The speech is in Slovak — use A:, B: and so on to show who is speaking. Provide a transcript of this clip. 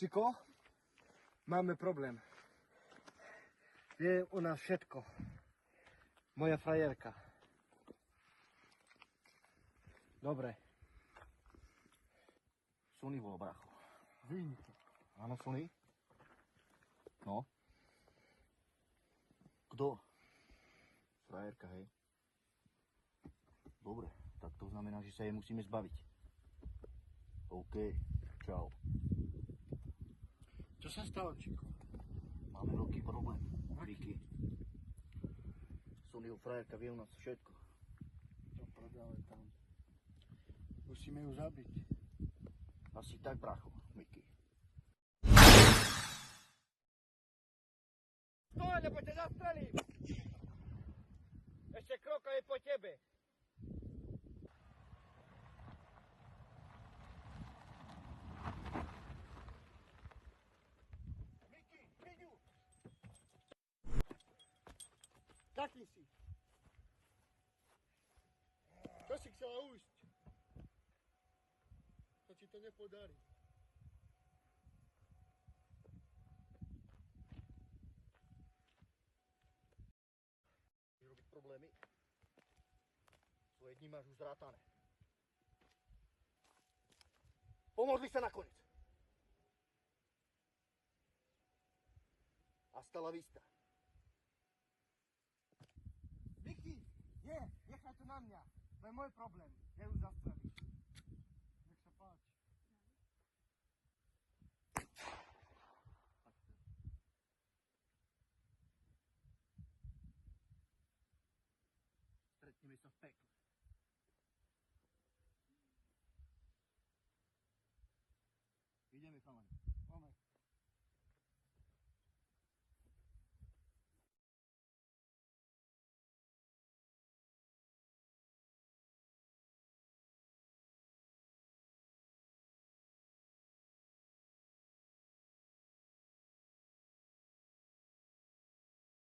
A: Ciko, máme problém. Je u nás všetko. Moja frajerka. Dobre.
B: Sony bolo, bracho.
A: Vyjnite.
B: Áno, Sony? No? Kto? Frajerka, hej? Dobre, tak to znamená, že sa jej musíme zbaviť. OK, čau.
A: Čo sa stalo, Čiko?
B: Máme veľký problém. Vicky. Sonyho frajerka vie u nás všetko.
A: To prodáme tam. Musíme ju zabiť.
B: Asi tak, bracho, Vicky.
C: Stoj, lebo ťa zastrelím! Ešte kroka je po tebe. Miky, Miťu!
A: Taký si. Čo si chcela ujsť? To ti to nepodarí.
B: Robiť problémy. Svoje dni máš už zrátané. Pomodli sa nakoniec. Hasta la vista.
A: Vicky, nechaj to na mňa. To je môj problém. Ja ju zastrelím. Nech sa páči.
B: Stretneme sa v pekle. Ideme, chalani.